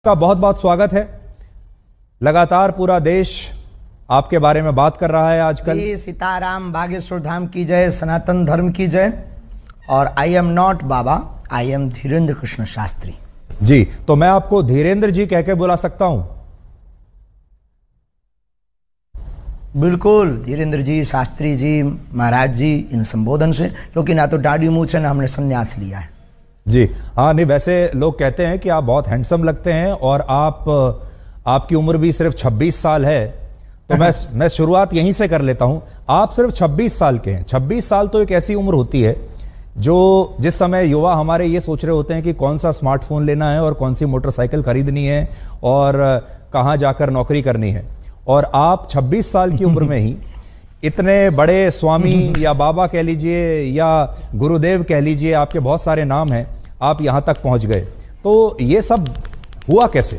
का बहुत बहुत स्वागत है। लगातार पूरा देश आपके बारे में बात कर रहा है आजकल। सीताराम, बागेश्वर धाम की जय, सनातन धर्म की जय। और I am not baba, I am Dhirendra Krishna Shastri ji. तो मैं आपको धीरेन्द्र जी कह के बुला सकता हूं? बिल्कुल, धीरेन्द्र जी, शास्त्री जी, महाराज जी, इन संबोधन से, क्योंकि ना तो दाढ़ी मूंछ है ना हमने संन्यास लिया है जी। हाँ, नहीं, वैसे लोग कहते हैं कि आप बहुत हैंडसम लगते हैं और आपकी उम्र भी सिर्फ 26 साल है। तो मैं शुरुआत यहीं से कर लेता हूं। आप सिर्फ 26 साल के हैं। 26 साल तो एक ऐसी उम्र होती है जिस समय युवा हमारे ये सोच रहे होते हैं कि कौन सा स्मार्टफोन लेना है और कौन सी मोटरसाइकिल खरीदनी है और कहां जाकर नौकरी करनी है। और आप 26 साल की उम्र में ही इतने बड़े स्वामी या बाबा कह लीजिए या गुरुदेव कह लीजिए, आपके बहुत सारे नाम हैं, आप यहां तक पहुंच गए। तो ये सब हुआ कैसे?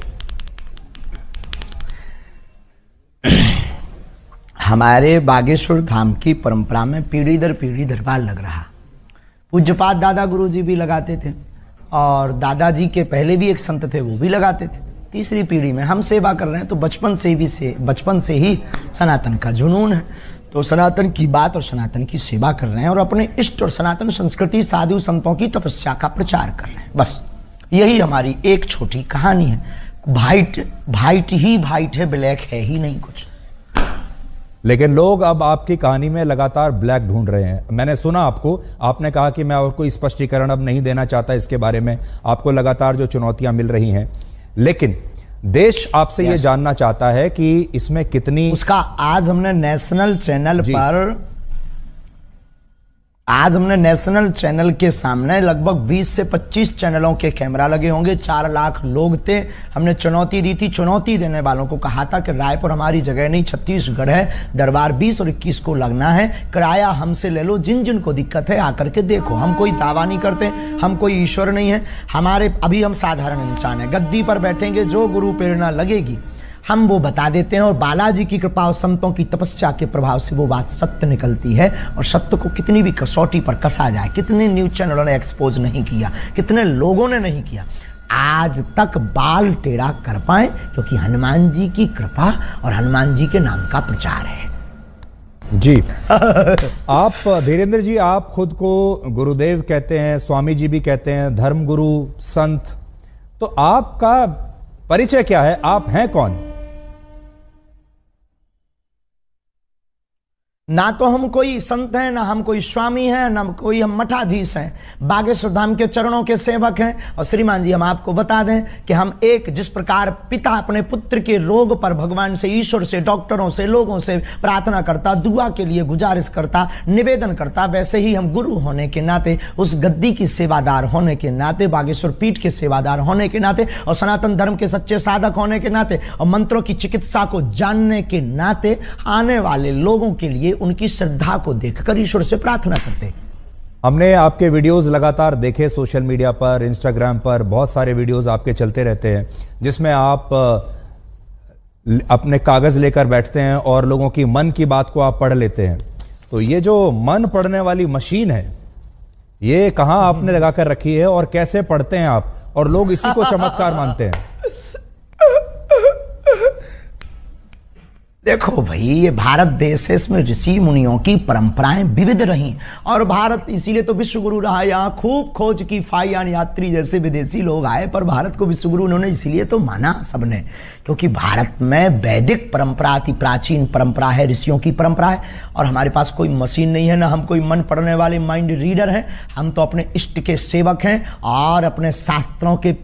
हमारे बागेश्वर धाम की परंपरा में पीढ़ी दर पीढ़ी दरबार लग रहा। पूज्यपाद दादा गुरुजी भी लगाते थे और दादाजी के पहले भी एक संत थे, वो भी लगाते थे। तीसरी पीढ़ी में हम सेवा कर रहे हैं, तो बचपन से ही सनातन का जुनून है। तो सनातन की बात और सनातन की सेवा कर रहे हैं और अपने इष्ट और सनातन संस्कृति, साधु संतों की तपस्या का प्रचार कर रहे हैं। बस यही हमारी एक छोटी कहानी है। वाइट है, ब्लैक है ही नहीं कुछ। लेकिन लोग अब आपकी कहानी में लगातार ब्लैक ढूंढ रहे हैं। मैंने सुना आपने कहा कि मैं और कोई स्पष्टीकरण अब नहीं देना चाहता इसके बारे में। आपको लगातार जो चुनौतियां मिल रही हैं, लेकिन देश आपसे ये जानना चाहता है कि इसमें कितनी उसका आज हमने नेशनल चैनल के सामने लगभग 20 से 25 चैनलों के कैमरा लगे होंगे। 4 लाख लोग थे। हमने चुनौती दी थी। चुनौती देने वालों को कहा था कि रायपुर हमारी जगह नहीं, छत्तीसगढ़ है, दरबार 20 और 21 को लगना है, किराया हमसे ले लो, जिन जिन को दिक्कत है आकर के देखो। हम कोई दावा नहीं करते, हम कोई ईश्वर नहीं है। अभी हम साधारण इंसान है। गद्दी पर बैठेंगे, जो गुरु प्रेरणा लगेगी हम वो बता देते हैं और बालाजी की कृपा और संतों की तपस्या के प्रभाव से वो बात सत्य निकलती है। और सत्य को कितनी भी कसौटी पर कसा जाए, कितने न्यूज चैनलों ने एक्सपोज नहीं किया, कितने लोगों ने नहीं किया, आज तक बाल टेढ़ा कर पाए, क्योंकि हनुमान जी की कृपा और हनुमान जी के नाम का प्रचार है जी। आप धीरेन्द्र जी, आप खुद को गुरुदेव कहते हैं, स्वामी जी भी कहते हैं, धर्म गुरु, संत। तो आपका परिचय क्या है? आप हैं कौन? ना तो हम कोई संत हैं, ना हम कोई स्वामी हैं, ना कोई हम मठाधीश हैं। बागेश्वर धाम के चरणों के सेवक हैं। और श्रीमान जी, हम आपको बता दें कि हम जिस प्रकार पिता अपने पुत्र के रोग पर भगवान से, ईश्वर से, डॉक्टरों से, लोगों से प्रार्थना करता, दुआ के लिए गुजारिश करता, निवेदन करता, वैसे ही हम गुरु होने के नाते, उस गद्दी की सेवादार होने के नाते, बागेश्वर पीठ के सेवादार होने के नाते और सनातन धर्म के सच्चे साधक होने के नाते और मंत्रों की चिकित्सा को जानने के नाते आने वाले लोगों के लिए उनकी श्रद्धा को देखकर ईश्वर से प्रार्थना करते हैं। हमने आपके वीडियोस लगातार देखे सोशल मीडिया पर, इंस्टाग्राम पर बहुत सारे वीडियोस आपके चलते रहते हैं, जिसमें आप अपने कागज लेकर बैठते हैं और लोगों की मन की बात को आप पढ़ लेते हैं। तो ये जो मन पढ़ने वाली मशीन है, ये कहां आपने लगाकर रखी है और कैसे पढ़ते हैं आप? और लोग इसी को चमत्कार मानते हैं। देखो भाई, ये भारत देश है, इसमें ऋषि मुनियों की परंपराएं विविध रही और भारत इसीलिए तो विश्व गुरु रहा। यहाँ खूब खोज की फाइयान यात्री जैसे विदेशी लोग आए, पर भारत को विश्व गुरु उन्होंने इसीलिए तो माना सबने, क्योंकि भारत में वैदिक परंपरा, अति प्राचीन परंपरा है, ऋषियों की परंपरा है। और हमारे पास कोई मशीन नहीं है, ना हम कोई मन पढ़ने वाले माइंड रीडर हैं। हम तो अपने इष्ट के सेवक हैं और अपने शास्त्रों के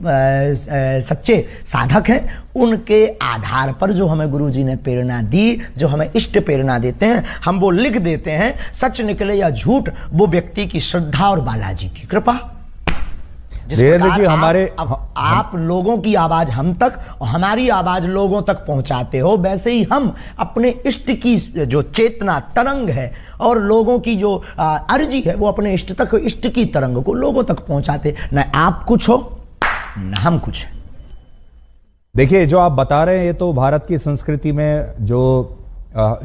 सच्चे साधक हैं। उनके आधार पर जो हमें गुरु जी ने प्रेरणा दी, जो हमें इष्ट प्रेरणा देते हैं, हम वो लिख देते हैं। सच निकले या झूठ, वो व्यक्ति की श्रद्धा और बालाजी की कृपा। धीरेन्द्र जी, आप लोगों की आवाज हम तक और हमारी आवाज लोगों तक पहुंचाते हो, वैसे ही हम अपने इष्ट की जो चेतना तरंग है और लोगों की जो अर्जी है, वो अपने इष्ट तक, इष्ट की तरंग को लोगों तक पहुंचाते। न आप कुछ हो न हम कुछ। देखिए, जो आप बता रहे हैं, ये तो भारत की संस्कृति में जो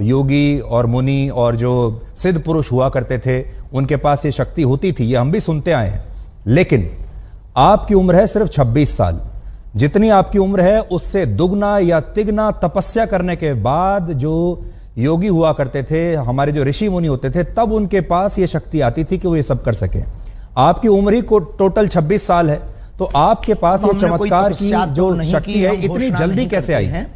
योगी और मुनि और जो सिद्ध पुरुष हुआ करते थे, उनके पास ये शक्ति होती थी, ये हम भी सुनते आए हैं। लेकिन आपकी उम्र है सिर्फ 26 साल। जितनी आपकी उम्र है उससे दुगना या तिगना तपस्या करने के बाद जो योगी हुआ करते थे, हमारे जो ऋषि मुनि होते थे, तब उनके पास ये शक्ति आती थी कि वो ये सब कर सके। आपकी उम्र ही को टोटल 26 साल है, तो आपके पास ये चमत्कार की जो शक्ति है इतनी जल्दी कैसे आई है?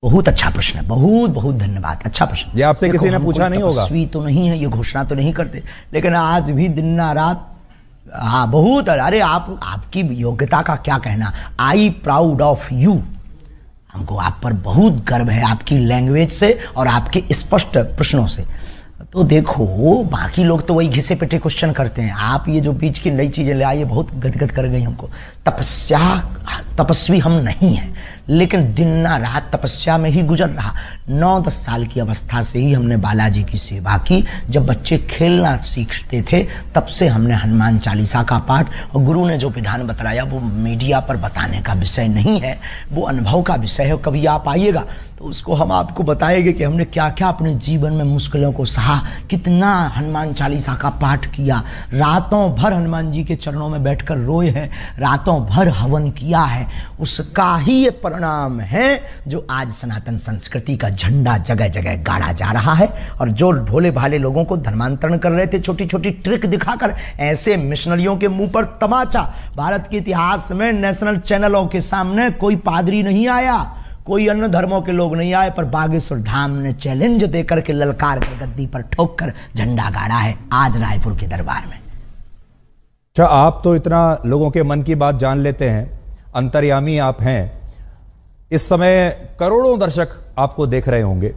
बहुत अच्छा प्रश्न है, बहुत बहुत धन्यवाद, अच्छा प्रश्न। ये आपसे किसी ने पूछा नहीं होगा। तपस्वी तो नहीं है, ये घोषणा तो नहीं करते, लेकिन आज भी दिन रात, हाँ बहुत। अरे आपकी योग्यता का क्या कहना, आई प्राउड ऑफ यू। हमको आप पर बहुत गर्व है, आपकी लैंग्वेज से और आपके स्पष्ट प्रश्नों से। तो देखो, बाकी लोग तो वही घिसे पिटे क्वेश्चन करते हैं, आप ये जो बीच की नई चीजें ले आइए बहुत गदगद कर गई हमको। तपस्वी हम नहीं हैं, लेकिन दिन रात तपस्या में ही गुजर रहा। 9-10 साल की अवस्था से ही हमने बालाजी की सेवा की। जब बच्चे खेलना सीखते थे तब से हमने हनुमान चालीसा का पाठ, और गुरु ने जो विधान बताया वो मीडिया पर बताने का विषय नहीं है, वो अनुभव का विषय है। कभी आप आइएगा तो उसको हम आपको बताएंगे कि हमने क्या क्या अपने जीवन में मुश्किलों को सहा, कितना हनुमान चालीसा का पाठ किया, रातों भर हनुमान जी के चरणों में बैठकर रोए हैं, रातों भर हवन किया है। उसका ही ये परिणाम है जो आज सनातन संस्कृति का झंडा जगह जगह गाड़ा जा रहा है। और जो भोले भाले लोगों को धर्मांतरण कर रहे थे छोटी छोटी ट्रिक दिखाकर, ऐसे मिशनरियों के मुंह पर तमाचा। भारत के इतिहास में नेशनल चैनलों के सामने कोई पादरी नहीं आया, कोई अन्य धर्मों के लोग नहीं आए, पर बागेश्वर धाम ने चैलेंज देकर के ललकार कर गद्दी पर ठोक कर झंडा गाड़ा है आज रायपुर के दरबार में। अच्छा, आप तो इतना लोगों के मन की बात जान लेते हैं, अंतर्यामी आप हैं। इस समय करोड़ों दर्शक आपको देख रहे होंगे,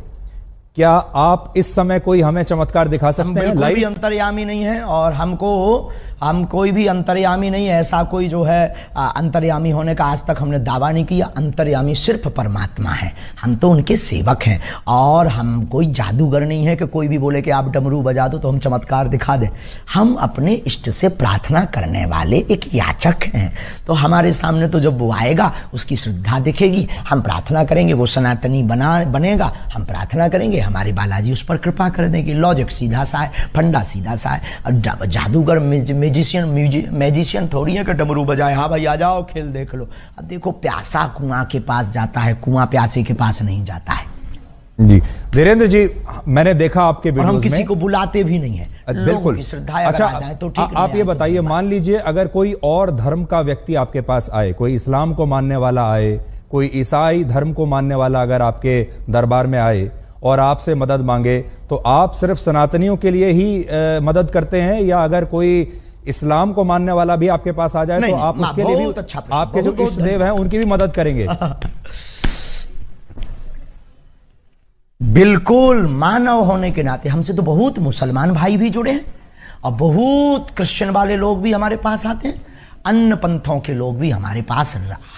क्या आप इस समय कोई हमें चमत्कार दिखा सकते हैं? कोई भी अंतर्यामी नहीं है, और हम कोई भी अंतर्यामी नहीं है। ऐसा कोई जो है अंतर्यामी होने का आज तक हमने दावा नहीं किया। अंतर्यामी सिर्फ परमात्मा है, हम तो उनके सेवक हैं। और हम कोई जादूगर नहीं है कि कोई भी बोले कि आप डमरू बजा दो तो हम चमत्कार दिखा दें। हम अपने इष्ट से प्रार्थना करने वाले एक याचक हैं। तो हमारे सामने तो जब वो आएगा, उसकी श्रद्धा दिखेगी, हम प्रार्थना करेंगे, वो सनातनी बनेगा, हम प्रार्थना करेंगे, हमारे बालाजी उस पर कृपा कर देंगे। लॉजिक सीधा सा है, फंडा सीधा सा है। और जादूगर मैजिशियन थोड़ी है कि डमरू बजाए, हाँ भाई आ जाओ खेल देख लो। अब देखो, प्यासा कुआं के पास जाता है, कुआं प्यासे के पास नहीं जाता है। जी धीरेन्द्र जी, मैंने देखा आपके वीडियोस में, हम किसी को बुलाते भी नहीं है, बिल्कुल। अच्छा, तो ठीक, आप ये बताइए, मान लीजिए अगर कोई और धर्म का व्यक्ति आपके पास आए, कोई इस्लाम को मानने वाला आए, कोई ईसाई धर्म को मानने वाला अगर आपके दरबार में आए और आपसे मदद मांगे, तो आप सिर्फ सनातनियों के लिए ही मदद करते हैं, या अगर कोई इस्लाम को मानने वाला भी आपके पास आ जाए तो आप उसके लिए भी, आपके जो इष्ट देव हैं उनकी भी मदद करेंगे? बिल्कुल, मानव होने के नाते हमसे तो बहुत मुसलमान भाई भी जुड़े हैं, और बहुत क्रिश्चियन वाले लोग भी हमारे पास आते हैं, अन्य पंथों के लोग भी हमारे पास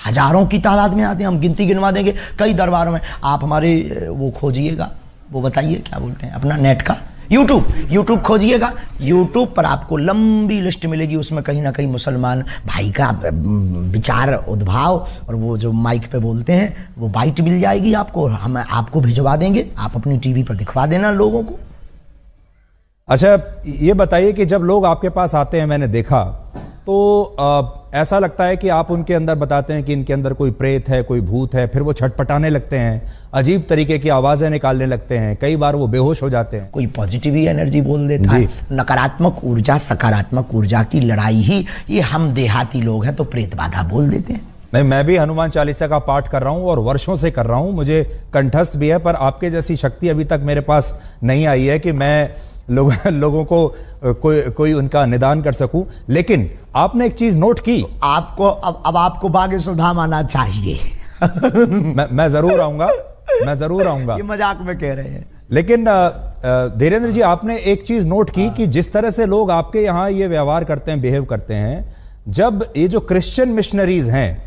हजारों की तादाद में आते हैं। हम गिनती गिनवा देंगे कई दरबारों में। आप हमारे वो खोजिएगा, वो बताइए क्या बोलते हैं अपना नेट का, यूट्यूब खोजिएगा, यूट्यूब पर आपको लंबी लिस्ट मिलेगी। उसमें कहीं ना कहीं मुसलमान भाई का विचार उद्भाव और वो जो माइक पे बोलते हैं वो बाइट मिल जाएगी आपको, हम आपको भिजवा देंगे, आप अपनी टीवी पर दिखवा देना लोगों को। अच्छा, ये बताइए कि जब लोग आपके पास आते हैं, मैंने देखा तो ऐसा लगता है कि आप उनके अंदर बताते हैं कि इनके अंदर कोई प्रेत है, कोई भूत है, फिर वो छटपटाने लगते हैं, अजीब तरीके की आवाजें निकालने लगते हैं, कई बार वो बेहोश हो जाते हैं। कोई पॉजिटिव एनर्जी बोल देता है। नकारात्मक ऊर्जा सकारात्मक ऊर्जा की लड़ाई ही ये, हम देहाती लोग हैं तो प्रेत बाधा बोल देते हैं। नहीं, मैं भी हनुमान चालीसा का पाठ कर रहा हूं और वर्षों से कर रहा हूं, मुझे कंठस्थ भी है, पर आपके जैसी शक्ति अभी तक मेरे पास नहीं आई है कि मैं लोगों को कोई उनका निदान कर सकूं। लेकिन आपने एक चीज नोट की, आपको अब आपको बागेश्वर धाम आना चाहिए। मैं जरूर आऊंगा, मैं जरूर आऊंगा। ये मजाक में कह रहे हैं। लेकिन धीरेन्द्र जी, आपने एक चीज नोट की कि जिस तरह से लोग आपके यहाँ ये व्यवहार करते हैं, बिहेव करते हैं, जब ये जो क्रिश्चियन मिशनरीज हैं,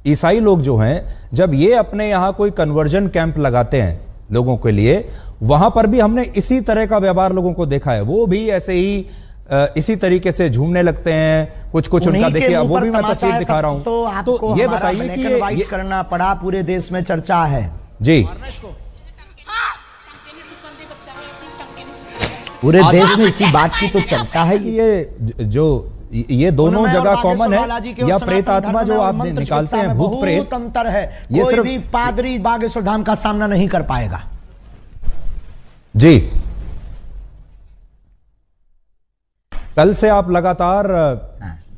ईसाई लोग जो हैं, जब ये अपने यहाँ कोई कन्वर्जन कैंप लगाते हैं लोगों के लिए, वहां पर भी हमने इसी तरह का व्यवहार लोगों को देखा है। वो भी ऐसे ही इसी तरीके से झूमने लगते हैं, कुछ उनका देखिए, वो भी मैं तस्वीर दिखा रहा हूं। तो ये बताइए कि ये करना पड़ा, पूरे देश में चर्चा है जी, पूरे देश में इसी बात की तो चर्चा है कि ये जो ये दोनों जगह कॉमन है, या प्रेत आत्मा जो आप निकालते हैं, भूत प्रेत, बहुत अंतर है। ये कोई सिर्फ भी पादरी बागेश्वर धाम का सामना नहीं कर पाएगा। जी, कल से आप लगातार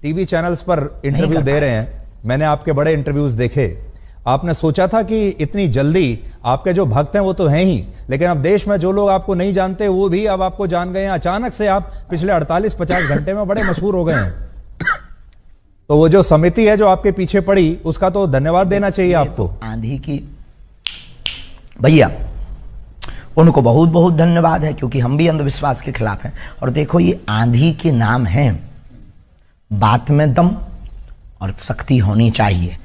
टीवी चैनल्स पर इंटरव्यू दे रहे हैं। मैंने आपके बड़े इंटरव्यूज देखे। आपने सोचा था कि इतनी जल्दी आपके जो भक्त हैं वो तो हैं ही, लेकिन अब देश में जो लोग आपको नहीं जानते वो भी अब आपको जान गए हैं। अचानक से आप पिछले 48-50 घंटे में बड़े मशहूर हो गए हैं। तो वो जो समिति है जो आपके पीछे पड़ी, उसका तो धन्यवाद देना चाहिए आपको। आंधी की भैया, उनको बहुत बहुत धन्यवाद है, क्योंकि हम भी अंधविश्वास के खिलाफ हैं। और देखो, ये आंधी के नाम है, बात में दम और शक्ति होनी चाहिए।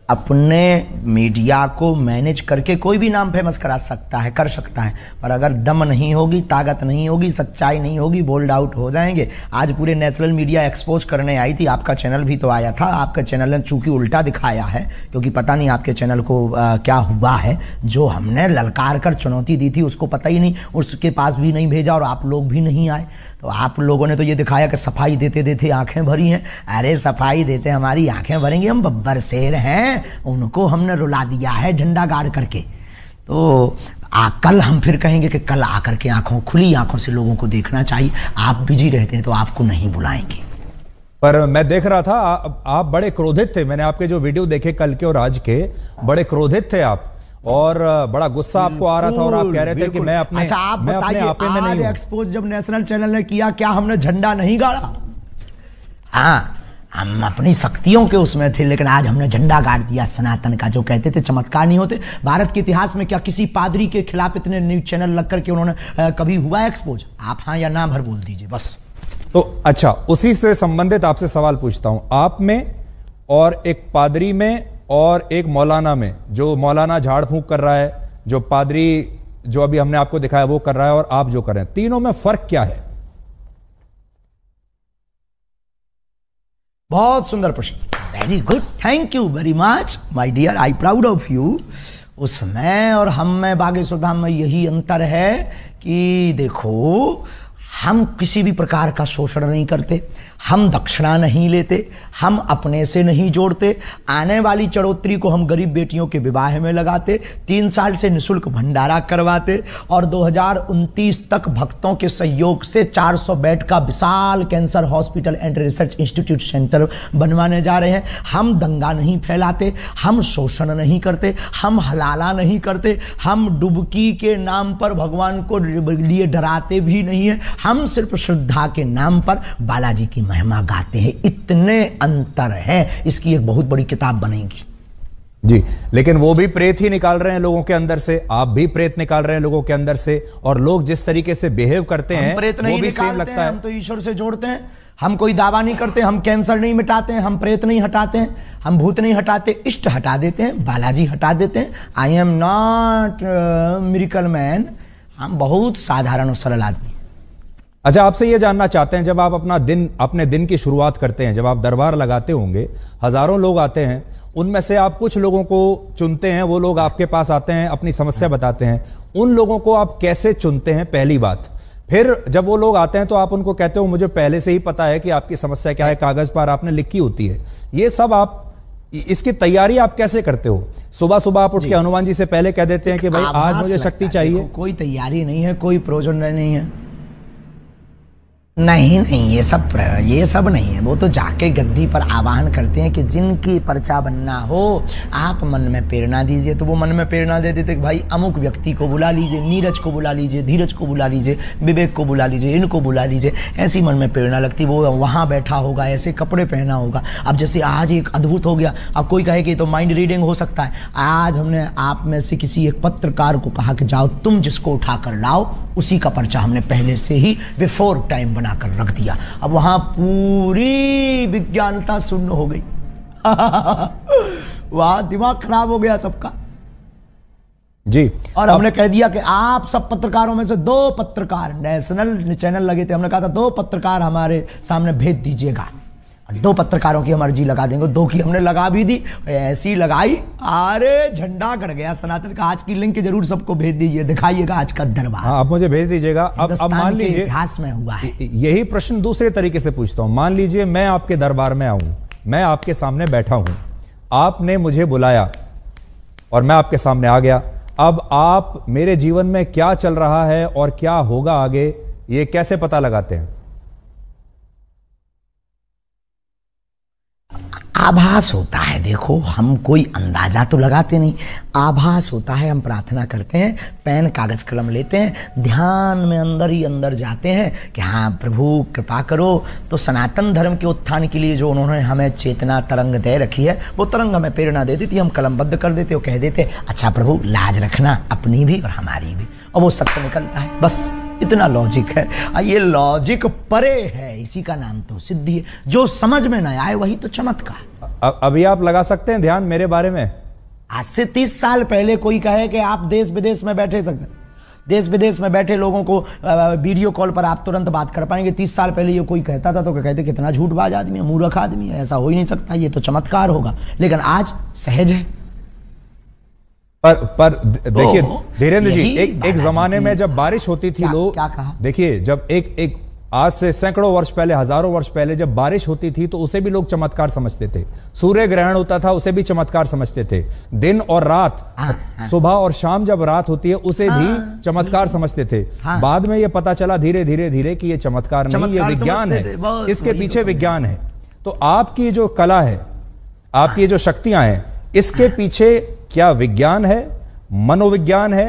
अपने मीडिया को मैनेज करके कोई भी नाम फेमस करा सकता है, कर सकता है, पर अगर दम नहीं होगी, ताकत नहीं होगी, सच्चाई नहीं होगी, बोल्ड आउट हो जाएंगे। आज पूरे नेशनल मीडिया एक्सपोज करने आई थी, आपका चैनल भी तो आया था। आपका चैनल ने चूंकि उल्टा दिखाया है, क्योंकि पता नहीं आपके चैनल को क्या हुआ है। जो हमने ललकार कर चुनौती दी थी उसको पता ही नहीं, उसके पास भी नहीं भेजा और आप लोग भी नहीं आए। तो आप लोगों ने तो ये दिखाया कि सफाई देते देते आंखें भरी हैं। अरे सफाई देते हमारी आंखें भरेंगी, हम बब्बर शेर हैं, उनको हमने रुला दिया है झंडा गाड़ करके। तो कल हम फिर कहेंगे कि कल आकर के आंखों, खुली आंखों से लोगों को देखना चाहिए। आप बिजी रहते हैं तो आपको नहीं बुलाएंगे। पर मैं देख रहा था आप बड़े क्रोधित थे। मैंने आपके जो वीडियो देखे कल के और आज के, बड़े क्रोधित थे आप, और बड़ा गुस्सा आपको आ रहा था, और आप कह रहे थे कि मैं अपने आपे में नहीं हूं। एक्सपोज जब नेशनल चैनल ने किया, क्या हमने झंडा नहीं गाड़ा? हाँ, हम अपनी शक्तियों के उसमें थे, लेकिन आज हमने झंडा गाड़ दिया सनातन का। जो कहते थे चमत्कार नहीं होते, भारत के इतिहास में क्या किसी पादरी के खिलाफ इतने न्यूज चैनल लग करके उन्होंने कभी हुआ एक्सपोज? आप हाँ या ना भर बोल दीजिए बस। तो अच्छा, उसी से संबंधित आपसे सवाल पूछता हूं। आप में और एक पादरी में और एक मौलाना में, जो मौलाना झाड़ फूंक कर रहा है, जो पादरी जो अभी हमने आपको दिखाया वो कर रहा है, और आप जो कर रहे हैं, तीनों में फर्क क्या है? बहुत सुंदर प्रश्न, very good, thank you very much my dear, I proud of you. उसमें और हम में, बागेश्वर धाम में यही अंतर है कि देखो, हम किसी भी प्रकार का शोषण नहीं करते, हम दक्षिणा नहीं लेते, हम अपने से नहीं जोड़ते। आने वाली चढ़ोतरी को हम गरीब बेटियों के विवाह में लगाते, 3 साल से निःशुल्क भंडारा करवाते, और 2029 तक भक्तों के सहयोग से 400 बेड का विशाल cancer hospital and research institute centre बनवाने जा रहे हैं। हम दंगा नहीं फैलाते, हम शोषण नहीं करते, हम हलाला नहीं करते, हम डुबकी के नाम पर भगवान को लिए डराते भी नहीं है। हम सिर्फ श्रद्धा के नाम पर बालाजी की महिमा गाते हैं। इतने अंतर है, इसकी एक बहुत बड़ी किताब बनेगी जी। लेकिन वो भी प्रेत ही निकाल रहे हैं लोगों के अंदर से, आप भी प्रेत निकाल रहे हैं लोगों के अंदर से, और लोग जिस तरीके से बिहेव करते हैं वो भी सेम लगता है। हम तो ईश्वर से जोड़ते हैं, हम कोई दावा नहीं करते, हम कैंसर नहीं मिटाते हैं, हम प्रेत नहीं हटाते हैं, हम भूत नहीं हटाते, इष्ट हटा देते हैं, बालाजी हटा देते हैं। आई एम नॉट मिरेकल मैन, हम बहुत साधारण और सरल आदमी। अच्छा, आपसे यह जानना चाहते हैं, जब आप अपने दिन की शुरुआत करते हैं, जब आप दरबार लगाते होंगे, हजारों लोग आते हैं, उनमें से आप कुछ लोगों को चुनते हैं, वो लोग आपके पास आते हैं, अपनी समस्या बताते हैं। उन लोगों को आप कैसे चुनते हैं, पहली बात? फिर जब वो लोग आते हैं तो आप उनको कहते हो मुझे पहले से ही पता है कि आपकी समस्या क्या है, कागज पर आपने लिखी होती है। ये सब आप, इसकी तैयारी आप कैसे करते हो? सुबह सुबह आप उठ के हनुमान जी से पहले कह देते हैं कि भाई आज मुझे शक्ति चाहिए? कोई तैयारी नहीं है, कोई प्रयोजन नहीं है, नहीं, ये सब नहीं है। वो तो जाके गद्दी पर आवाहन करते हैं कि जिनकी पर्चा बनना हो आप मन में प्रेरणा दीजिए। तो वो मन में प्रेरणा दे देते कि भाई अमुक व्यक्ति को बुला लीजिए, नीरज को बुला लीजिए, धीरज को बुला लीजिए, विवेक को बुला लीजिए, इनको बुला लीजिए। ऐसी मन में प्रेरणा लगती, वो वहाँ बैठा होगा, ऐसे कपड़े पहना होगा। अब जैसे आज एक अद्भुत हो गया, अब कोई कहे कि तो माइंड रीडिंग हो सकता है। आज हमने आप में से किसी एक पत्रकार को कहा कि जाओ तुम जिसको उठा कर लाओ, उसी का पर्चा हमने पहले से ही बिफोर टाइम बनाकर रख दिया। अब वहां पूरी विज्ञानता शून्य हो गई। वहां दिमाग खराब हो गया सबका जी। और हमने कह दिया कि आप सब पत्रकारों में से 2 पत्रकार, नेशनल चैनल लगे थे, हमने कहा था 2 पत्रकार हमारे सामने भेज दीजिएगा। 2 पत्रकारों की हम अर्जी लगा देंगे, 2 की हमने लगा भी दी, ऐसी लगाई, अरे झंडा गड़ गया सनातन का। आज की लिंक जरूर सबको भेज दीजिए, दिखाइएगा आज का दरबार। हाँ, आप मुझे भेज दीजिएगा। अब मान लीजिए इतिहास में हुआ है। यही प्रश्न दूसरे तरीके से पूछता हूं। मान लीजिए मैं आपके दरबार में आऊं, मैं आपके सामने बैठा हूं, आपने मुझे बुलाया और मैं आपके सामने आ गया। अब आप मेरे जीवन में क्या चल रहा है और क्या होगा आगे, ये कैसे पता लगाते हैं? आभास होता है। देखो, हम कोई अंदाजा तो लगाते नहीं, आभास होता है। हम प्रार्थना करते हैं, पेन कागज कलम लेते हैं, ध्यान में अंदर ही अंदर जाते हैं कि हाँ प्रभु कृपा करो। तो सनातन धर्म के उत्थान के लिए जो उन्होंने हमें चेतना तरंग दे रखी है, वो तरंग हमें प्रेरणा दे देती, हम कलमबद्ध कर देते और कह देते अच्छा प्रभु लाज रखना अपनी भी और हमारी भी, और वो सत्य निकलता है। बस इतना लॉजिक है। ये लॉजिक परे है, इसी का नाम तो सिद्धि है। जो समझ में न आए वही तो चमत्कार। अभी आप लगा सकते हैं ध्यान मेरे बारे में? आज से 30 साल पहले कोई कहे कि आप देश विदेश में बैठे देश विदेश में बैठे लोगों को वीडियो कॉल पर आप तुरंत बात कर पाएंगे, 30 साल पहले ये कोई कहता था तो कहते कितना झूठबाज आदमी है, मूर्ख आदमी है, ऐसा हो ही नहीं सकता, ये तो चमत्कार होगा। लेकिन आज सहज है। पर देखिए धीरेन्द्र जी, एक जमाने में जब बारिश होती थी, लोग क्या कहा? देखिए, जब एक आज से सैकड़ों वर्ष पहले, हजारों वर्ष पहले जब बारिश होती थी तो उसे भी लोग चमत्कार समझते थे। सूर्य ग्रहण होता था, उसे भी चमत्कार समझते थे। दिन और रात, सुबह और शाम जब रात होती है, उसे भी चमत्कार समझते थे। बाद में ये पता चला धीरे धीरे धीरे कि ये चमत्कार नहीं, ये विज्ञान है, इसके पीछे विज्ञान है। तो आपकी जो कला है, आपकी जो शक्तियां हैं, इसके पीछे क्या विज्ञान है, मनोविज्ञान है,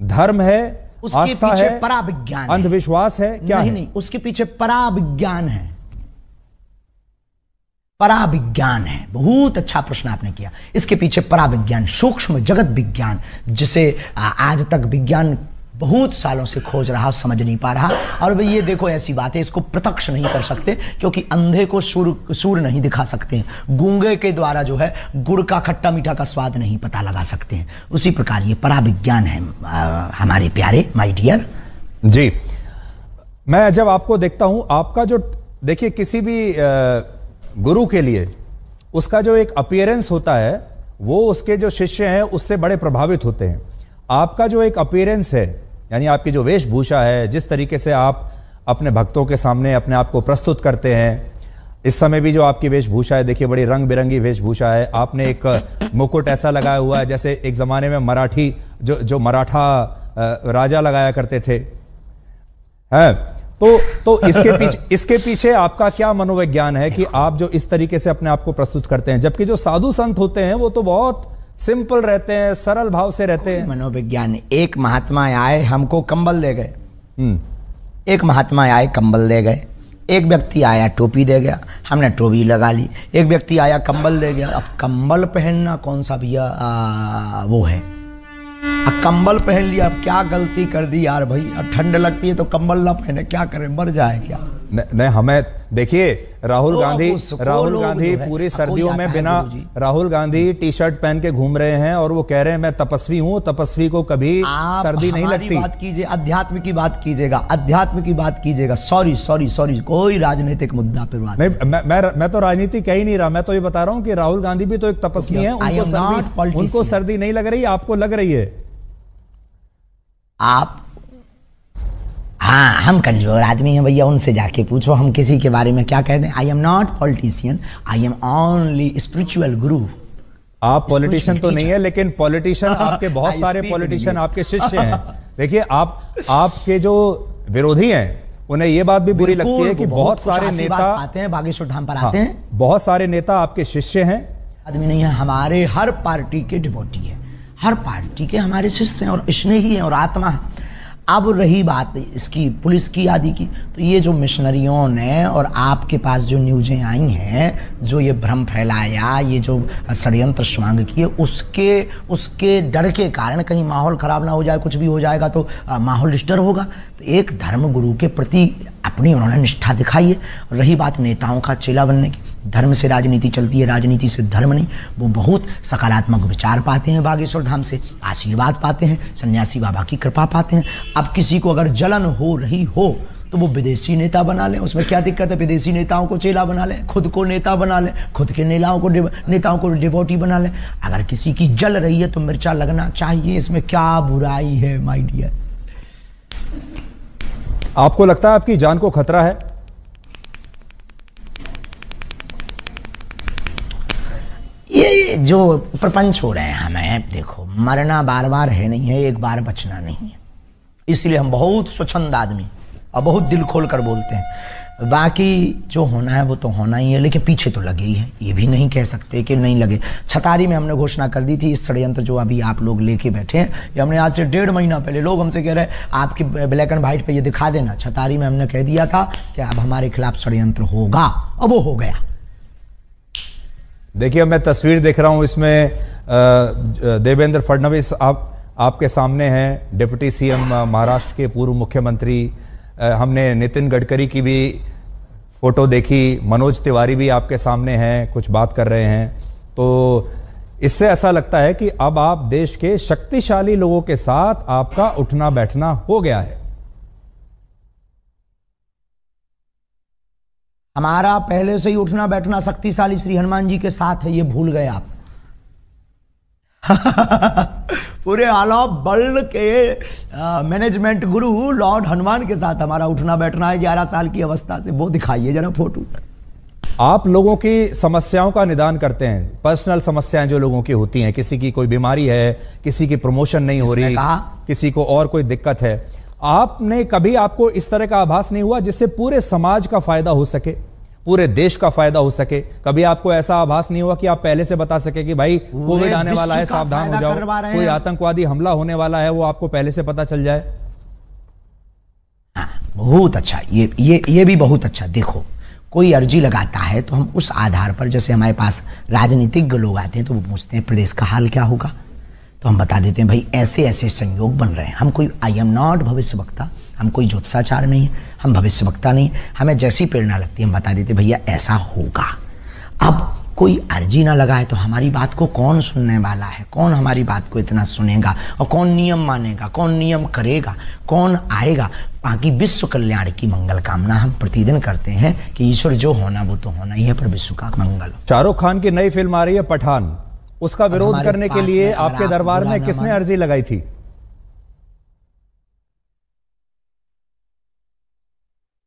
धर्म है, आस्था है, पराविज्ञान, अंधविश्वास है, क्या नहीं, है? नहीं, उसके पीछे पराविज्ञान है। पराविज्ञान है। बहुत अच्छा प्रश्न आपने किया। इसके पीछे पराविज्ञान, सूक्ष्म जगत विज्ञान, जिसे आज तक विज्ञान बहुत सालों से खोज रहा, समझ नहीं पा रहा। और भाई ये देखो, ऐसी बात है, इसको प्रत्यक्ष नहीं कर सकते क्योंकि अंधे को सूर नहीं दिखा सकते, गूंगे के द्वारा जो है गुड़ का खट्टा मीठा का स्वाद नहीं पता लगा सकते हैं। उसी प्रकार ये पराविज्ञान है हमारे प्यारे माय डियर जी। मैं जब आपको देखता हूं, आपका जो, देखिए किसी भी गुरु के लिए उसका जो एक अपीयरेंस होता है, वो उसके जो शिष्य हैं उससे बड़े प्रभावित होते हैं। आपका जो एक अपीयरेंस है, यानी आपकी जो वेशभूषा है, जिस तरीके से आप अपने भक्तों के सामने अपने आप को प्रस्तुत करते हैं, इस समय भी जो आपकी वेशभूषा है, देखिए बड़ी रंग बिरंगी वेशभूषा है। आपने एक मुकुट ऐसा लगाया हुआ है जैसे एक जमाने में मराठी जो मराठा राजा लगाया करते थे, हैं? तो इसके पीछे आपका क्या मनोविज्ञान है कि आप जो इस तरीके से अपने आप को प्रस्तुत करते हैं? जबकि जो साधु संत होते हैं वो तो बहुत सिंपल रहते हैं, सरल भाव से रहते हैं। मनोविज्ञान, एक महात्मा आए हमको कंबल दे गए, एक महात्मा आए कंबल दे गए, एक व्यक्ति आया टोपी दे गया, हमने टोपी लगा ली, एक व्यक्ति आया कंबल दे गया। अब कंबल पहनना कौन सा भैया वो है, अब कंबल पहन लिया, अब क्या गलती कर दी यार भाई, अब ठंड लगती है तो कंबल ना पहने, क्या करें, मर जाए क्या? नहीं, हमें देखिए राहुल गांधी पूरी सर्दियों में बिना, राहुल गांधी टी शर्ट पहन के घूम रहे हैं और वो कह रहे हैं मैं तपस्वी हूं, तपस्वी को कभी सर्दी नहीं लगती। बात कीजिए, अध्यात्म की बात कीजिएगा, अध्यात्म की बात कीजिएगा। सॉरी, कोई राजनीतिक मुद्दा पे बात नहीं। मैं तो राजनीति कह ही नहीं रहा, मैं तो ये बता रहा हूं कि राहुल गांधी भी तो एक तपस्वी है, उनको सर्दी नहीं लग रही, आपको लग रही है। आप, हाँ, हम कमजोर आदमी हैं भैया, उनसे जाके पूछो, हम किसी के बारे में क्या कह दें। आई am not politician, I am only spiritual गुरु। आप पॉलिटिशियन तो नहीं है, लेकिन पॉलिटिशियन आपके बहुत सारे पॉलिटिशियन आपके शिष्य हैं। देखिए आपके जो विरोधी हैं उन्हें यह बात भी बुरी लगती है कि बहुत सारे नेता आते हैं बागेश्वर धाम पर आते हैं, बहुत सारे नेता आपके शिष्य हैं। आदमी नहीं है, हमारे हर पार्टी के डिवोटी है, हर पार्टी के हमारे शिष्य हैं और स्नेही हैं और आत्मा है। अब रही बात इसकी पुलिस की आदि की, तो ये जो मिशनरियों ने और आपके पास जो न्यूज़ें आई हैं, जो ये भ्रम फैलाया, ये जो षड्यंत्र स्वांग किए, उसके डर के कारण कहीं माहौल खराब ना हो जाए, कुछ भी हो जाएगा तो माहौल डिस्टर्ब होगा। तो एक धर्म गुरु के प्रति अपनी उन्होंने निष्ठा दिखाई है। रही बात नेताओं का चेला बनने की, धर्म से राजनीति चलती है, राजनीति से धर्म नहीं। वो बहुत सकारात्मक विचार पाते हैं बागेश्वर धाम से, आशीर्वाद पाते हैं, सन्यासी बाबा की कृपा पाते हैं। अब किसी को अगर जलन हो रही हो तो वो विदेशी नेता बना लें, उसमें क्या दिक्कत है? विदेशी नेताओं को चेला बना लें, खुद को नेता बना लें, खुद के नेताओं को डिवोटी बना लें। अगर किसी की जल रही है तो मिर्चा लगना चाहिए, इसमें क्या बुराई है माय डियर? आपको लगता है आपकी जान को खतरा है? ये जो प्रपंच हो रहे हैं हमें, देखो मरना बार बार है नहीं है, एक बार बचना नहीं है, इसलिए हम बहुत स्वच्छंद आदमी और बहुत दिल खोल कर बोलते हैं। बाकी जो होना है वो तो होना ही है, लेकिन पीछे तो लगे ही है, ये भी नहीं कह सकते कि नहीं लगे। छतारी में हमने घोषणा कर दी थी, इस षड्यंत्र जो अभी आप लोग लेके बैठे हैं, ये हमने आज से 1.5 महीना पहले, लोग हमसे कह रहे हैं आपकी ब्लैक एंड व्हाइट पे ये दिखा देना। छतारी में हमने कह दिया था कि अब हमारे खिलाफ षड्यंत्र होगा, अब वो हो गया। देखिए मैं तस्वीर देख रहा हूं, इसमें देवेंद्र फडणवीस आपके सामने हैं, डिप्टी सीएम महाराष्ट्र के पूर्व मुख्यमंत्री। हमने नितिन गडकरी की भी फोटो देखी, मनोज तिवारी भी आपके सामने हैं, कुछ बात कर रहे हैं। तो इससे ऐसा लगता है कि अब आप देश के शक्तिशाली लोगों के साथ आपका उठना बैठना हो गया है। हमारा पहले से ही उठना बैठना शक्तिशाली श्री हनुमान जी के साथ है, ये भूल गए आप। पूरे आला बल के मैनेजमेंट गुरु लॉर्ड हनुमान के साथ हमारा उठना बैठना है 11 साल की अवस्था से। वो दिखाइए जरा फोटो। आप लोगों की समस्याओं का निदान करते हैं, पर्सनल समस्याएं जो लोगों की होती हैं, किसी की कोई बीमारी है, किसी की प्रमोशन नहीं हो रही, किसी को और कोई दिक्कत है। आपने कभी, आपको इस तरह का आभास नहीं हुआ जिससे पूरे समाज का फायदा हो सके, पूरे देश का फायदा हो सके? कभी आपको ऐसा आभास नहीं हुआ कि आप पहले से बता सके कि भाई कोविड आने वाला है, सावधान हो जाओ, कोई आतंकवादी हमला होने वाला है, वो आपको पहले से पता चल जाए? बहुत अच्छा, ये भी बहुत अच्छा। देखो कोई अर्जी लगाता है तो हम उस आधार पर, जैसे हमारे पास राजनीतिज्ञ लोग आते हैं तो वो पूछते हैं प्रदेश का हाल क्या होगा, तो हम बता देते हैं भाई ऐसे ऐसे संयोग बन रहे हैं। हम कोई, आई एम नॉट भविष्य वक्ता, हम कोई ज्योतिषाचार नहीं है, हम भविष्य वक्ता नहीं, हमें जैसी प्रेरणा लगती है हम बता देते भैया ऐसा होगा। अब कोई अर्जी ना लगाए तो हमारी बात को कौन सुनने वाला है? कौन हमारी बात को इतना सुनेगा? और कौन नियम मानेगा? कौन नियम करेगा? कौन आएगा? बाकी विश्व कल्याण की मंगल कामना हम प्रतिदिन करते हैं कि ईश्वर जो होना वो तो होना ही है, पर विश्व का मंगल। शाहरुख खान की नई फिल्म आ रही है पठान, उसका विरोध करने के लिए आपके दरबार में किसने अर्जी लगाई थी?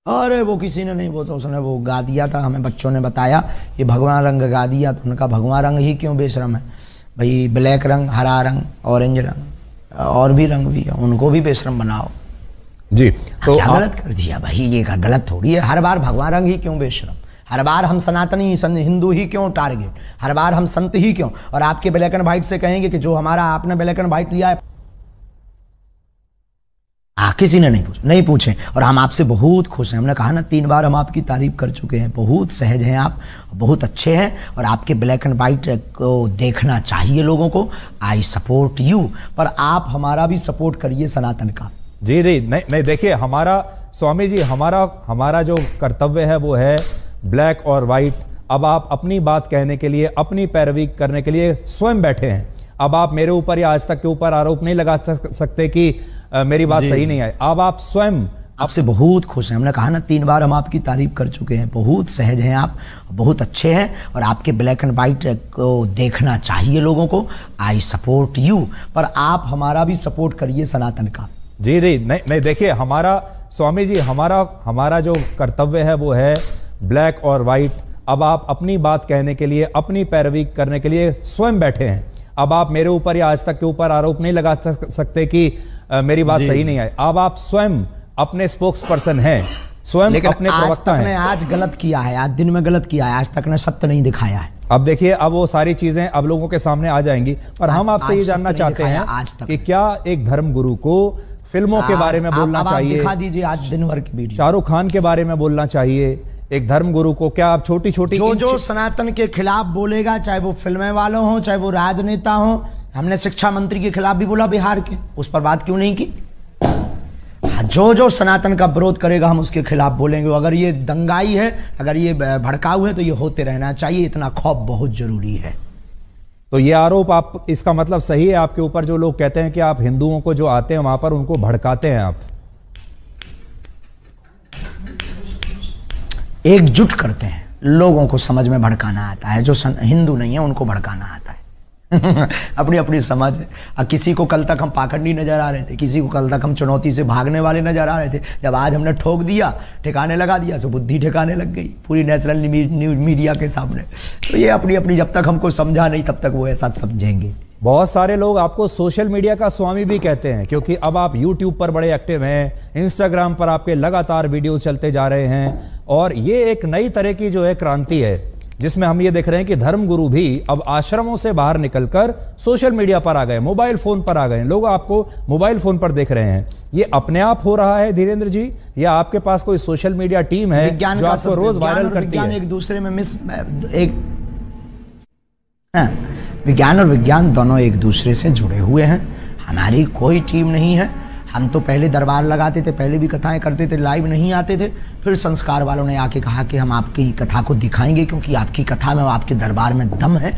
अरे वो किसी ने नहीं, वो तो उसने वो गा दिया था, हमें बच्चों ने बताया ये भगवान रंग गा दिया, तो उनका भगवान रंग ही क्यों बेशरम है भाई? ब्लैक रंग, हरा रंग, ऑरेंज रंग और भी रंग भी है, उनको भी बेशरम बनाओ जी। तो क्या गलत कर दिया भाई? ये गलत थोड़ी है, हर बार भगवान रंग ही क्यों बेशरम? हर बार हम सनातनी हिंदू ही क्यों टारगेट? हर बार हम संत ही क्यों? और आपके ब्लैक एंड व्हाइट से कहेंगे कि जो हमारा आपने ब्लैक एंड व्हाइट लिया है, किसी ने नहीं पूछे। और हम आपसे बहुत खुश हैं, हमने कहा ना 3 बार हम आपकी तारीफ कर चुके हैं, बहुत सहज हैं आप, बहुत अच्छे हैं, और आपके ब्लैक एंड व्हाइट को देखना चाहिए लोगों को। आई सपोर्ट यू, पर आप हमारा भी सपोर्ट करिए सनातन का। जी नहीं, देखिए हमारा स्वामी जी, हमारा जो कर्तव्य है वो है ब्लैक और व्हाइट। अब आप अपनी बात कहने के लिए, अपनी पैरवी करने के लिए स्वयं बैठे हैं। अब आप मेरे ऊपर या आज तक के ऊपर आरोप नहीं लगा सकते कि मेरी बात सही नहीं है। अब आप स्वयं, आपसे बहुत खुश हैं, हमने कहा ना 3 बार हम आपकी तारीफ कर चुके हैं, बहुत सहज हैं आप, बहुत अच्छे हैं, और आपके ब्लैक एंड व्हाइट को देखना चाहिए लोगों को। आई सपोर्ट यू, पर आप हमारा भी सपोर्ट करिए सनातन का। जी नहीं, देखिए हमारा स्वामी जी, हमारा जो कर्तव्य है वो है ब्लैक और व्हाइट। अब आप अपनी बात कहने के लिए, अपनी पैरवी करने के लिए स्वयं बैठे हैं। अब आप मेरे ऊपर या आज तक के ऊपर आरोप नहीं लगा सकते कि मेरी बात सही नहीं है। अब आप स्वयं अपने स्पोक्स पर्सन हैं, स्वयं अपने प्रवक्ता हैं। आज गलत किया है, आज दिन में गलत किया है, आज तक ने सत्य नहीं दिखाया है। अब देखिए, अब वो सारी चीजें अब लोगों के सामने आ जाएंगी, पर हम आपसे ये जानना चाहते हैं कि क्या एक धर्म गुरु को फिल्मों के बारे में बोलना चाहिए? दिखा दीजिए आज दिन भर की वीडियो। शाहरुख खान के बारे में बोलना चाहिए एक धर्म गुरु को? क्या आप छोटी छोटी जो सनातन के खिलाफ बोलेगा, चाहे वो फिल्में वालों हो, चाहे वो राजनेता हो, हमने शिक्षा मंत्री के खिलाफ भी बोला बिहार के, उस पर बात क्यों नहीं की? जो सनातन का विरोध करेगा हम उसके खिलाफ बोलेंगे। अगर ये दंगाई है, अगर ये भड़काऊ है, तो ये होते रहना चाहिए, इतना खौफ बहुत जरूरी है। तो ये आरोप, आप इसका मतलब सही है आपके ऊपर, जो लोग कहते हैं कि आप हिंदुओं को जो आते हैं वहां पर उनको भड़काते हैं आप? एकजुट करते हैं। लोगों को समझ में भड़काना आता है, जो हिंदू नहीं है उनको भड़काना आता है। अपनी अपनी समझ है। अब किसी को कल तक हम पाखंडी नजर आ रहे थे, किसी को कल तक हम चुनौती से भागने वाले नजर आ रहे थे, जब आज हमने ठोक दिया, ठिकाने लगा दिया, तो बुद्धि ठिकाने लग गई पूरी नेशनल न्यूज मीडिया के सामने। तो ये अपनी अपनी, जब तक हमको समझा नहीं तब तक वो ऐसा समझेंगे। बहुत सारे लोग आपको सोशल मीडिया का स्वामी भी कहते हैं, क्योंकि अब आप यूट्यूब पर बड़े एक्टिव हैं, इंस्टाग्राम पर आपके लगातार वीडियोस चलते जा रहे हैं, और ये एक नई तरह की जो है क्रांति है, जिसमें हम ये देख रहे हैं कि धर्मगुरु भी अब आश्रमों से बाहर निकलकर सोशल मीडिया पर आ गए, मोबाइल फोन पर आ गए। लोग आपको मोबाइल फोन पर देख रहे हैं। ये अपने आप हो रहा है धीरेन्द्र जी, या आपके पास कोई सोशल मीडिया टीम है जो आपको रोज वायरल करती है? एक दूसरे में विज्ञान और विज्ञान दोनों एक दूसरे से जुड़े हुए हैं। हमारी कोई टीम नहीं है। हम तो पहले दरबार लगाते थे, पहले भी कथाएं करते थे, लाइव नहीं आते थे। फिर संस्कार वालों ने आके कहा कि हम आपकी कथा को दिखाएंगे, क्योंकि आपकी कथा में, आपके दरबार में दम है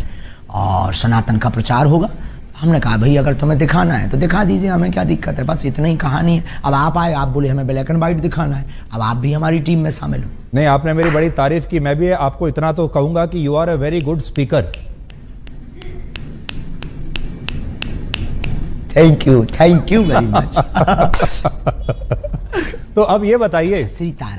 और सनातन का प्रचार होगा। हमने कहा भाई अगर तुम्हें दिखाना है तो दिखा दीजिए, हमें क्या दिक्कत है, बस इतनी ही कहानी है। अब आप आए, आप बोले हमें ब्लैक एंड व्हाइट दिखाना है, अब आप भी हमारी टीम में शामिल हो। नहीं, आपने मेरी बड़ी तारीफ की। मैं भी आपको इतना तो कहूंगा कि you are a very good speaker. Thank you very much. तो अब ये बताइए,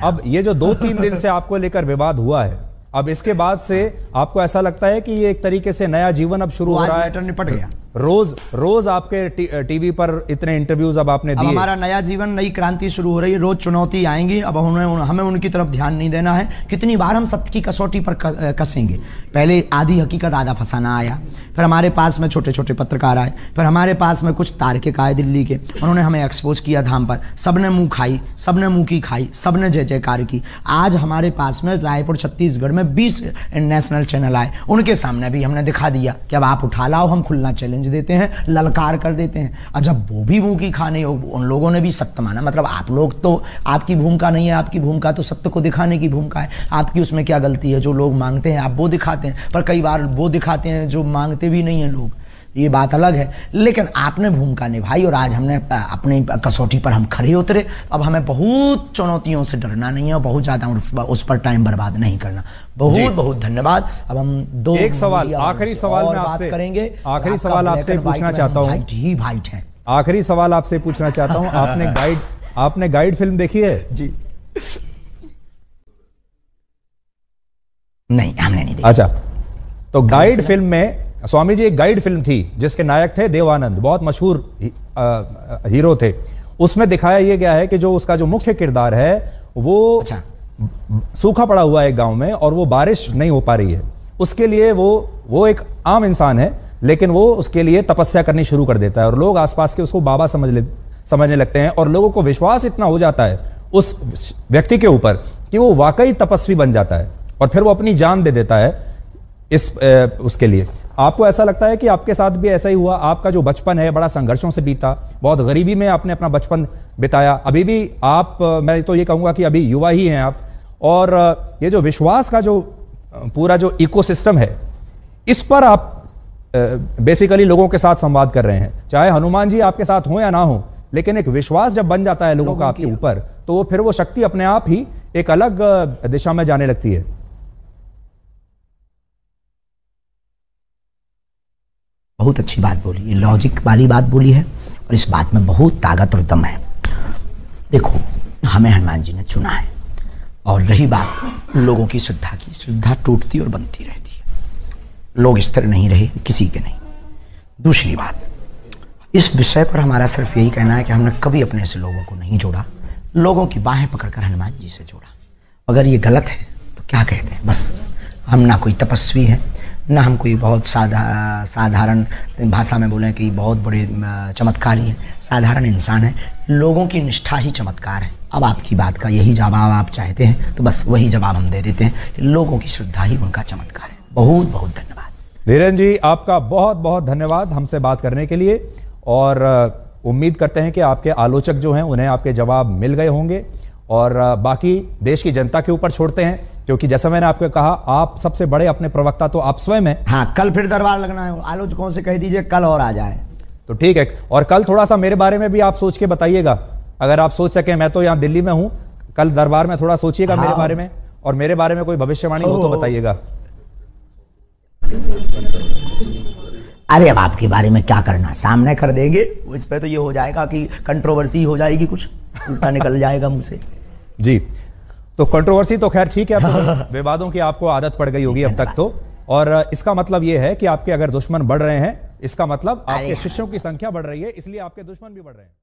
अब ये जो 2-3 दिन से आपको लेकर विवाद हुआ है, अब इसके बाद से आपको ऐसा लगता है कि ये एक तरीके से नया जीवन अब शुरू हो रहा है? निपट गया। रोज आपके टीवी पर इतने इंटरव्यूज अब आपने दिए। हमारा नया जीवन, नई क्रांति शुरू हो रही है। रोज चुनौती आएंगी, अब हमें उनकी तरफ ध्यान नहीं देना है। कितनी बार हम सत्य की कसौटी पर कसेंगे। पहले आधी हकीकत आधा फसाना आया, फिर हमारे पास में छोटे छोटे पत्रकार आए, फिर हमारे पास में कुछ तार्किक आए दिल्ली के, उन्होंने हमें एक्सपोज किया धाम पर। सबने मुंह खाई, सबने मुंह की खाई, सबने जय जयकार की। आज हमारे पास में रायपुर छत्तीसगढ़ में 20 नेशनल चैनल आए, उनके सामने भी हमने दिखा दिया कि अब आप उठा लाओ, हम खुलना चैलेंज देते हैं, ललकार कर देते हैं। और जब वो भी मुंह की खाने, उन लोगों ने भी सत्य माना। मतलब आप लोग तो, आपकी भूमिका नहीं है, आपकी भूमिका तो सत्य को दिखाने की भूमिका है। आपकी उसमें क्या गलती है? जो लोग मांगते हैं आप वो दिखाते हैं, पर कई बार वो दिखाते हैं जो मांगते भी नहीं है लोग, ये बात अलग है। लेकिन आपने भूमिका निभाई और आज हमने अपनी कसौटी पर हम खड़े उतरे। अब हमें बहुत चुनौतियों से डरना नहीं है और बहुत ज्यादा उस पर टाइम बर्बाद नहीं करना। बहुत बहुत धन्यवाद। अब हम एक सवाल, आखिरी सवाल में आपसे करेंगे। आखिरी सवाल आपसे पूछना चाहता हूँ, भाइट है। आखिरी सवाल आपसे पूछना चाहता हूँ, आपने गाइड फिल्म देखी है? जी नहीं, हमने नहीं देखी। अच्छा, तो गाइड फिल्म में स्वामी जी, एक गाइड फिल्म थी जिसके नायक थे देवानंद, बहुत मशहूर हीरो थे। उसमें दिखाया यह गया है कि जो उसका जो मुख्य किरदार है वो सूखा पड़ा हुआ है एक गांव में और वो बारिश नहीं हो पा रही है। उसके लिए वो एक आम इंसान है, लेकिन वो उसके लिए तपस्या करनी शुरू कर देता है और लोग आसपास के उसको बाबा समझने लगते हैं और लोगों को विश्वास इतना हो जाता है उस व्यक्ति के ऊपर कि वो वाकई तपस्वी बन जाता है और फिर वो अपनी जान दे देता है उसके लिए। आपको ऐसा लगता है कि आपके साथ भी ऐसा ही हुआ? आपका जो बचपन है बड़ा संघर्षों से बीता, बहुत गरीबी में आपने अपना बचपन बिताया। अभी भी आप, मैं तो ये कहूंगा कि अभी युवा ही हैं आप, और ये जो विश्वास का जो पूरा जो इकोसिस्टम है, इस पर आप बेसिकली लोगों के साथ संवाद कर रहे हैं। चाहे हनुमान जी आपके साथ हो या ना हो, लेकिन एक विश्वास जब बन जाता है लोगों का आपके ऊपर, तो वो फिर वो शक्ति अपने आप ही एक अलग दिशा में जाने लगती है। बहुत अच्छी बात बोली, लॉजिक वाली बात बोली है और इस बात में बहुत ताकत और दम है। देखो, हमें हनुमान जी ने चुना है और रही बात लोगों की श्रद्धा की, श्रद्धा टूटती और बनती रहती है। लोग स्थिर नहीं रहे, किसी के नहीं। दूसरी बात, इस विषय पर हमारा सिर्फ यही कहना है कि हमने कभी अपने से लोगों को नहीं जोड़ा, लोगों की बाहें पकड़कर हनुमान जी से जोड़ा। अगर ये गलत है तो क्या कहते हैं? बस हम ना कोई तपस्वी है, ना हम कोई बहुत साधारण भाषा में बोलें कि बहुत बड़े चमत्कारी हैं, साधारण इंसान है। लोगों की निष्ठा ही चमत्कार है। अब आपकी बात का यही जवाब आप चाहते हैं तो बस वही जवाब हम दे देते हैं कि लोगों की श्रद्धा ही उनका चमत्कार है। बहुत बहुत धन्यवाद धीरेन्द्र जी, आपका बहुत बहुत धन्यवाद हमसे बात करने के लिए, और उम्मीद करते हैं कि आपके आलोचक जो हैं उन्हें आपके जवाब मिल गए होंगे, और बाकी देश की जनता के ऊपर छोड़ते हैं, क्योंकि जैसा मैंने आपको कहा, आप सबसे बड़े अपने प्रवक्ता तो आप स्वयं हैं। हाँ, कल फिर दरबार लगना है, आलोचकों से कह दीजिए कल और आ जाए तो ठीक है। और कल थोड़ा सा मेरे बारे में भी आप सोच के बताइएगा, अगर आप सोच सके। मैं तो यहाँ दिल्ली में हूँ, कल दरबार में थोड़ा सोचिएगा मेरे बारे में, और मेरे बारे में कोई भविष्यवाणी हो तो बताइएगा। अरे अब आपके बारे में क्या करना, सामने कर देंगे, उस पर तो ये हो जाएगा कि कंट्रोवर्सी हो जाएगी, कुछ उल्टा निकल जाएगा मुझसे। जी, तो कंट्रोवर्सी तो खैर ठीक है, अब विवादों की आपको आदत पड़ गई होगी अब तक तो, और इसका मतलब यह है कि आपके अगर दुश्मन बढ़ रहे हैं, इसका मतलब आपके शिष्यों की संख्या बढ़ रही है, इसलिए आपके दुश्मन भी बढ़ रहे हैं।